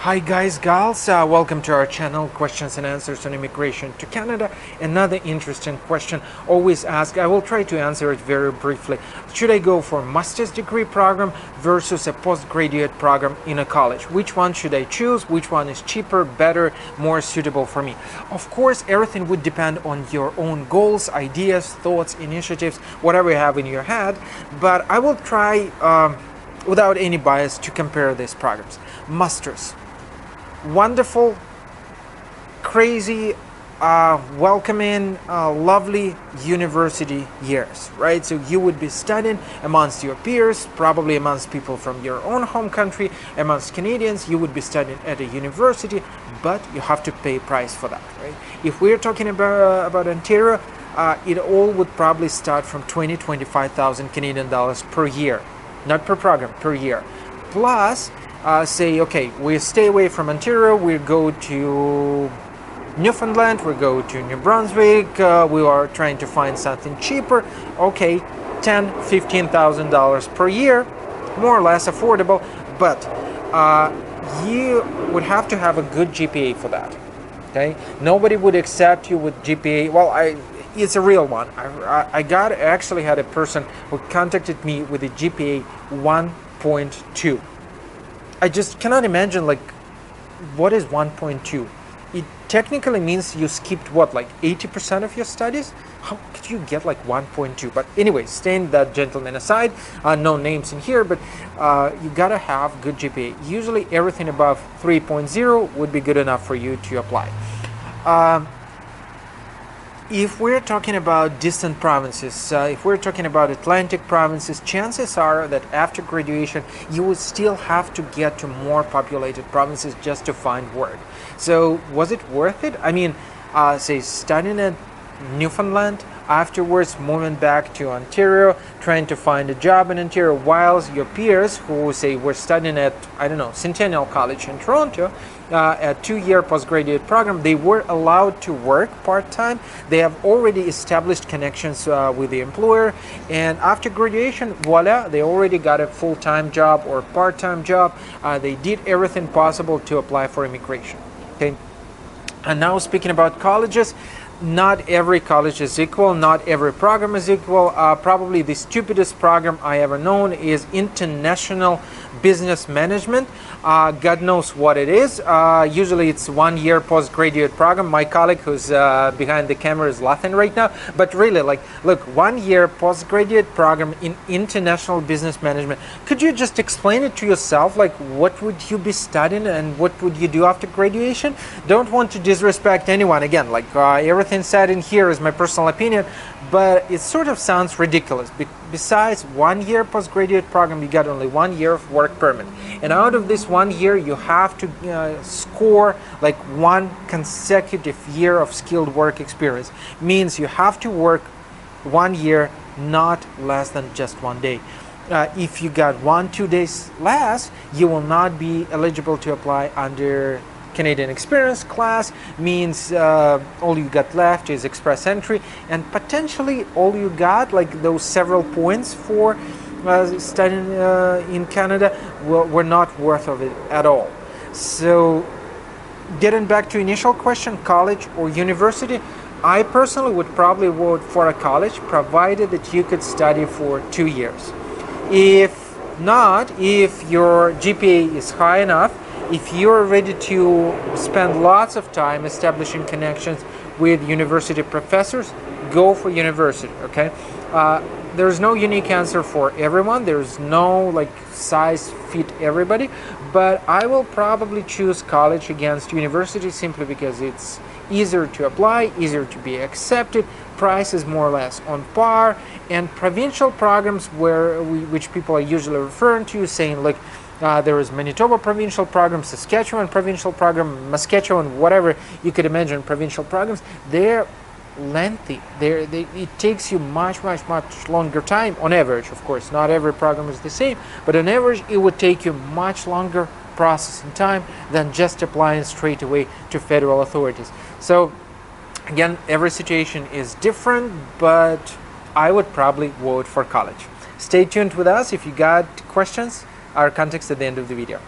Hi guys, gals, welcome to our channel, questions and answers on immigration to Canada. Another interesting question always asked. I will try to answer it very briefly. Should I go for a master's degree program versus a postgraduate program in a college? Which one should I choose? Which one is cheaper, better, more suitable for me? Of course, everything would depend on your own goals, ideas, thoughts, initiatives, whatever you have in your head, but I will try without any bias to compare these programs. Masters. Wonderful, crazy, welcoming, lovely university years, right? So you would be studying amongst your peers, probably amongst people from your own home country, amongst Canadians. You would be studying at a university, but you have to pay a price for that, right? If we're talking about Ontario, it all would probably start from 25,000 Canadian dollars per year, not per program, per year. Plus, say, okay, we stay away from Ontario, we go to Newfoundland, we go to New Brunswick, we are trying to find something cheaper. Okay, $10,000-15,000 per year, more or less affordable, but you would have to have a good GPA for that. Okay, nobody would accept you with GPA. Well, it's a real one. I actually had a person who contacted me with a GPA 1.2. I just cannot imagine, like, what is 1.2? It technically means you skipped what, like 80% of your studies? How could you get like 1.2? But anyway, staying that gentleman aside, no names in here, but you gotta have good GPA. Usually everything above 3.0 would be good enough for you to apply. If we're talking about distant provinces, if we're talking about Atlantic provinces, chances are that after graduation you would still have to get to more populated provinces just to find work. So was it worth it? I mean, say studying at Newfoundland, afterwards moving back to Ontario, trying to find a job in Ontario, whilst your peers who say were studying at, I don't know, Centennial College in Toronto, a 2-year postgraduate program, they were allowed to work part-time. They have already established connections with the employer, and after graduation, voila, they already got a full-time job or part-time job. They did everything possible to apply for immigration. Okay, and now speaking about colleges, not every college is equal, not every program is equal. Probably the stupidest program I ever known is International Business Management. God knows what it is. Usually it's 1-year postgraduate program. My colleague who's behind the camera is laughing right now, but really, like, look, 1-year postgraduate program in International Business Management. Could you just explain it to yourself? Like, what would you be studying and what would you do after graduation? Don't want to disrespect anyone. Again, like, everything said in here is my personal opinion, but it sort of sounds ridiculous. Besides 1-year postgraduate program, you got only 1 year of work permit, and out of this 1 year you have to score like 1 consecutive year of skilled work experience. Means you have to work 1 year, not less than just 1 day. If you got 1-2 days less, you will not be eligible to apply under Canadian experience class. Means all you got left is express entry, and potentially all you got, like those several points for studying in Canada, were not worth of it at all. So getting back to initial question, college or university, I personally would probably vote for a college, provided that you could study for 2 years. If not, if your GPA is high enough, if you're ready to spend lots of time establishing connections with university professors, go for university, okay? There's no unique answer for everyone. There's no like size fit everybody, but I will probably choose college against university simply because it's easier to apply, easier to be accepted, price is more or less on par, and provincial programs which people are usually referring to, saying like, there is Manitoba provincial program, Saskatchewan provincial program, Saskatchewan, whatever you could imagine provincial programs. They're lengthy. It takes you much longer time on average. Of course, not every program is the same, but on average, it would take you much longer processing time than just applying straight away to federal authorities. So again, every situation is different, but I would probably vote for college. Stay tuned with us if you got questions. Our contacts at the end of the video.